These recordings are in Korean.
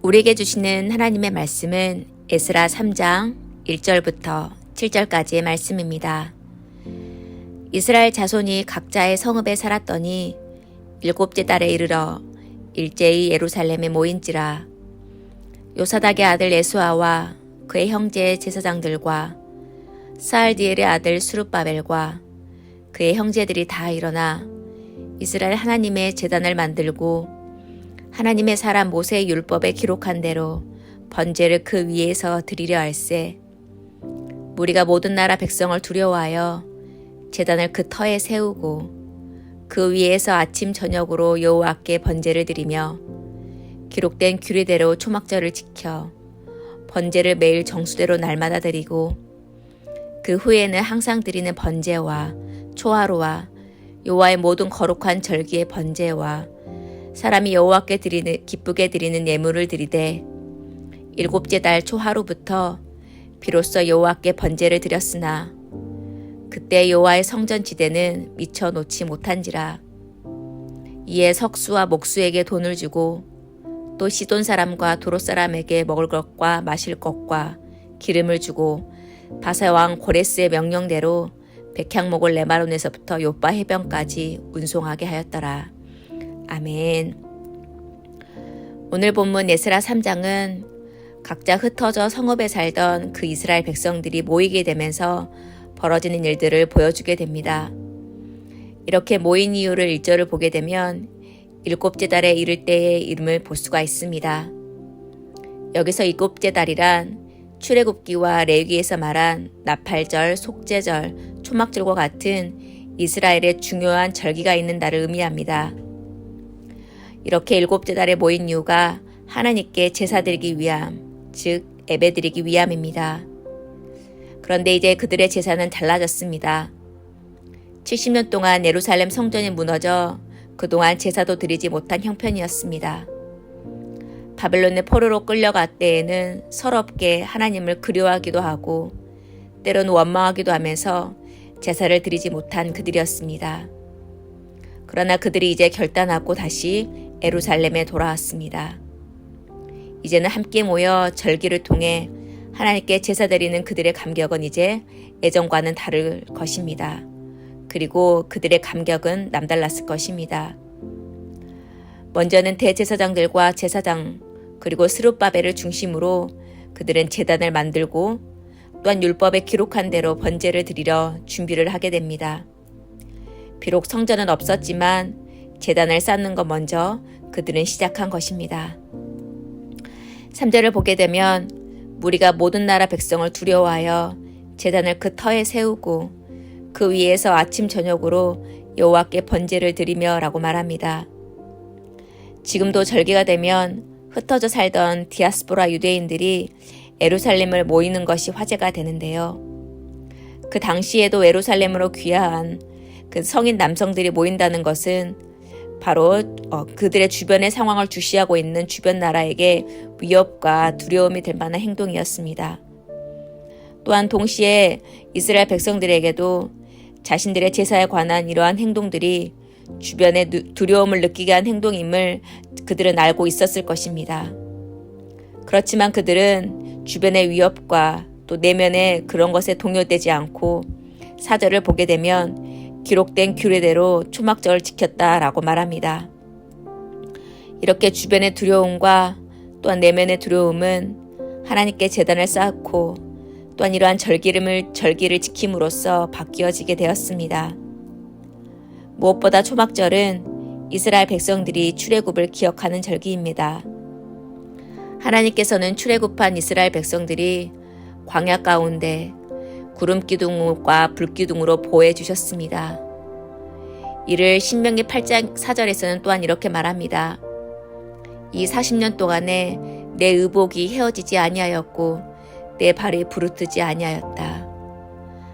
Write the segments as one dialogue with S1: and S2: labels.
S1: 우리에게 주시는 하나님의 말씀은 에스라 3장 1절부터 7절까지의 말씀입니다. 이스라엘 자손이 각자의 성읍에 살았더니 일곱째 달에 이르러 일제히 예루살렘에 모인지라. 요사닥의 아들 예수아와 그의 형제 제사장들과 스알디엘의 아들 수룹바벨과 그의 형제들이 다 일어나 이스라엘 하나님의 제단을 만들고 하나님의 사람 모세의 율법에 기록한 대로 번제를 그 위에서 드리려 할세. 무리가 모든 나라 백성을 두려워하여 제단을 그 터에 세우고 그 위에서 아침 저녁으로 여호와께 번제를 드리며 기록된 규례대로 초막절을 지켜 번제를 매일 정수대로 날마다 드리고 그 후에는 항상 드리는 번제와 초하루와 여호와의 모든 거룩한 절기의 번제와 사람이 여호와께 기쁘게 드리는 예물을 드리되 일곱째 달 초하루부터 비로소 여호와께 번제를 드렸으나 그때 여호와의 성전 지대는 미처 놓지 못한지라. 이에 석수와 목수에게 돈을 주고 또 시돈 사람과 도롯 사람에게 먹을 것과 마실 것과 기름을 주고 바사 왕 고레스의 명령대로 백향목을 레바논에서부터 요빠 해변까지 운송하게 하였더라. 아멘. 오늘 본문 에스라 3장은 각자 흩어져 성읍에 살던 그 이스라엘 백성들이 모이게 되면서 벌어지는 일들을 보여주게 됩니다. 이렇게 모인 이유를 1절을 보게 되면 일곱째 달에 이를 때의 이름을 볼 수가 있습니다. 여기서 일곱째 달이란 출애굽기와 레위기에서 말한 나팔절, 속죄절, 초막절과 같은 이스라엘의 중요한 절기가 있는 날을 의미합니다. 이렇게 일곱째 달에 모인 이유가 하나님께 제사 드리기 위함, 즉 예배 드리기 위함입니다. 그런데 이제 그들의 제사는 달라졌습니다. 70년 동안 예루살렘 성전이 무너져 그동안 제사도 드리지 못한 형편이었습니다. 바벨론의 포로로 끌려갈 때에는 서럽게 하나님을 그리워하기도 하고 때로는 원망하기도 하면서 제사를 드리지 못한 그들이었습니다. 그러나 그들이 이제 결단하고 다시 예루살렘에 돌아왔습니다. 이제는 함께 모여 절기를 통해 하나님께 제사 드리는 그들의 감격은 이제 예전과는 다를 것입니다. 그리고 그들의 감격은 남달랐을 것입니다. 먼저는 대제사장들과 제사장 그리고 스룹바벨을 중심으로 그들은 제단을 만들고 또한 율법에 기록한 대로 번제를 드리려 준비를 하게 됩니다. 비록 성전은 없었지만 제단을 쌓는 것 먼저 그들은 시작한 것입니다. 3절을 보게 되면 무리가 모든 나라 백성을 두려워하여 제단을 그 터에 세우고 그 위에서 아침 저녁으로 여호와께 번제를 드리며 라고 말합니다. 지금도 절기가 되면 흩어져 살던 디아스포라 유대인들이 예루살렘을 모이는 것이 화제가 되는데요. 그 당시에도 예루살렘으로 귀화한 그 성인 남성들이 모인다는 것은 바로 그들의 주변의 상황을 주시하고 있는 주변 나라에게 위협과 두려움이 될 만한 행동이었습니다. 또한 동시에 이스라엘 백성들에게도 자신들의 제사에 관한 이러한 행동들이 주변에 두려움을 느끼게 한 행동임을 그들은 알고 있었을 것입니다. 그렇지만 그들은 주변의 위협과 또 내면의 그런 것에 동요되지 않고 4절을 보게 되면 기록된 규례대로 초막절을 지켰다라고 말합니다. 이렇게 주변의 두려움과 또한 내면의 두려움은 하나님께 제단을 쌓고 또한 이러한 절기를 지킴으로써 바뀌어지게 되었습니다. 무엇보다 초막절은 이스라엘 백성들이 출애굽을 기억하는 절기입니다. 하나님께서는 출애굽한 이스라엘 백성들이 광야 가운데 구름기둥과 불기둥으로 보호해 주셨습니다. 이를 신명기 8장 4절에서는 또한 이렇게 말합니다. 이 40년 동안에 내 의복이 헤어지지 아니하였고 내 발이 부르트지 아니하였다.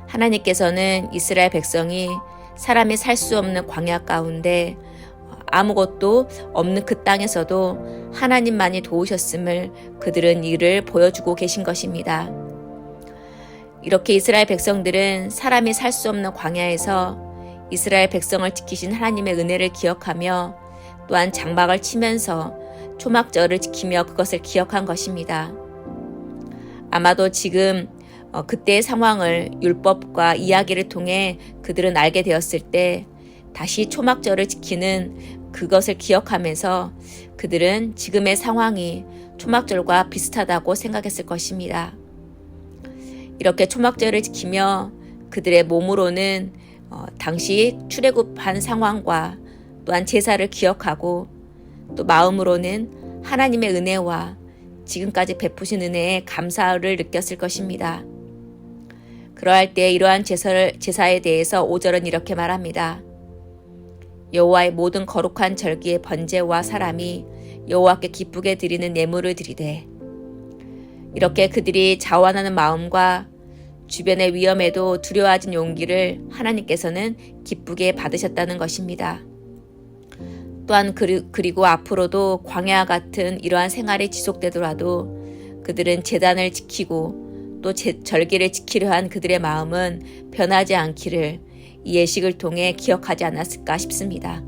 S1: 하나님께서는 이스라엘 백성이 사람이 살 수 없는 광야 가운데 아무것도 없는 그 땅에서도 하나님만이 도우셨음을 그들은 이를 보여주고 계신 것입니다. 이렇게 이스라엘 백성들은 사람이 살 수 없는 광야에서 이스라엘 백성을 지키신 하나님의 은혜를 기억하며 또한 장막을 치면서 초막절을 지키며 그것을 기억한 것입니다. 아마도 지금 그때의 상황을 율법과 이야기를 통해 그들은 알게 되었을 때 다시 초막절을 지키는 그것을 기억하면서 그들은 지금의 상황이 초막절과 비슷하다고 생각했을 것입니다. 이렇게 초막절을 지키며 그들의 몸으로는 당시 출애굽한 상황과 또한 제사를 기억하고 또 마음으로는 하나님의 은혜와 지금까지 베푸신 은혜에 감사를 느꼈을 것입니다. 그러할 때 이러한 제사에 대해서 5절은 이렇게 말합니다. 여호와의 모든 거룩한 절기의 번제와 사람이 여호와께 기쁘게 드리는 예물을 드리되, 이렇게 그들이 자원하는 마음과 주변의 위험에도 두려워하진 용기를 하나님께서는 기쁘게 받으셨다는 것입니다. 또한 그리고 앞으로도 광야와 같은 이러한 생활이 지속되더라도 그들은 제단을 지키고 또 절기를 지키려 한 그들의 마음은 변하지 않기를 이 예식을 통해 기억하지 않았을까 싶습니다.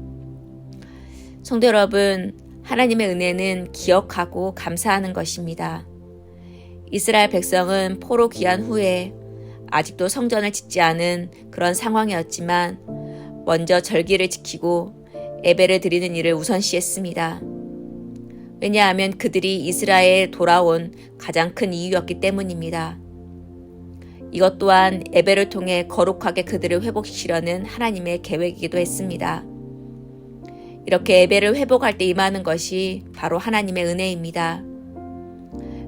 S1: 성도 여러분, 하나님의 은혜는 기억하고 감사하는 것입니다. 이스라엘 백성은 포로 귀환 후에 아직도 성전을 짓지 않은 그런 상황이었지만 먼저 절기를 지키고 예배를 드리는 일을 우선시했습니다. 왜냐하면 그들이 이스라엘에 돌아온 가장 큰 이유였기 때문입니다. 이것 또한 예배를 통해 거룩하게 그들을 회복시키려는 하나님의 계획이기도 했습니다. 이렇게 예배를 회복할 때 임하는 것이 바로 하나님의 은혜입니다.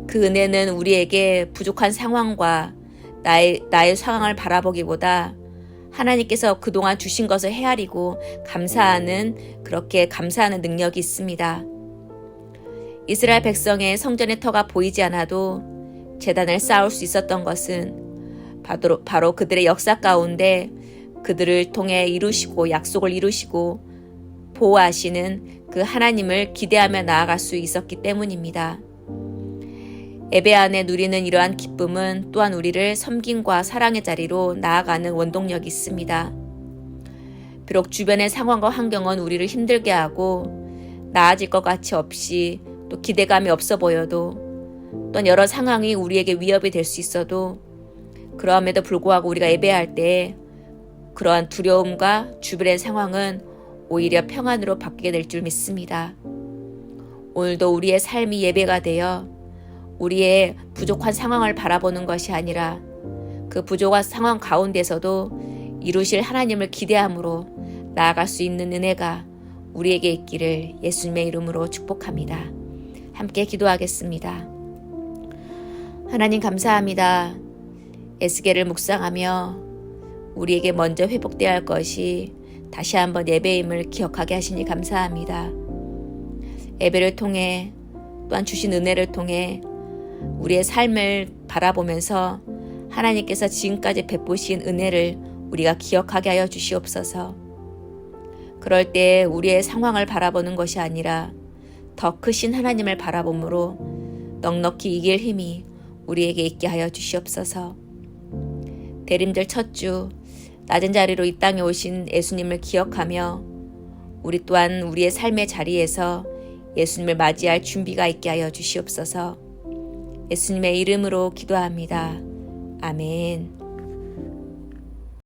S1: 그 은혜는 우리에게 부족한 상황과 나의 상황을 바라보기보다 하나님께서 그동안 주신 것을 헤아리고 그렇게 감사하는 능력이 있습니다. 이스라엘 백성의 성전의 터가 보이지 않아도 제단을 쌓을 수 있었던 것은 바로 그들의 역사 가운데 그들을 통해 이루시고 약속을 이루시고 보호하시는 그 하나님을 기대하며 나아갈 수 있었기 때문입니다. 예배 안에 누리는 이러한 기쁨은 또한 우리를 섬김과 사랑의 자리로 나아가는 원동력이 있습니다. 비록 주변의 상황과 환경은 우리를 힘들게 하고 나아질 것 같이 없이 또 기대감이 없어 보여도 또한 여러 상황이 우리에게 위협이 될 수 있어도 그러함에도 불구하고 우리가 예배할 때 그러한 두려움과 주변의 상황은 오히려 평안으로 바뀌게 될 줄 믿습니다. 오늘도 우리의 삶이 예배가 되어 우리의 부족한 상황을 바라보는 것이 아니라 그 부족한 상황 가운데서도 이루실 하나님을 기대함으로 나아갈 수 있는 은혜가 우리에게 있기를 예수님의 이름으로 축복합니다. 함께 기도하겠습니다. 하나님 감사합니다. 에스겔을 묵상하며 우리에게 먼저 회복되어야 할 것이 다시 한번 예배임을 기억하게 하시니 감사합니다. 예배를 통해 또한 주신 은혜를 통해 우리의 삶을 바라보면서 하나님께서 지금까지 베푸신 은혜를 우리가 기억하게 하여 주시옵소서. 그럴 때 우리의 상황을 바라보는 것이 아니라 더 크신 하나님을 바라봄으로 넉넉히 이길 힘이 우리에게 있게 하여 주시옵소서. 대림절 첫 주 낮은 자리로 이 땅에 오신 예수님을 기억하며 우리 또한 우리의 삶의 자리에서 예수님을 맞이할 준비가 있게 하여 주시옵소서. 예수님의 이름으로 기도합니다. 아멘.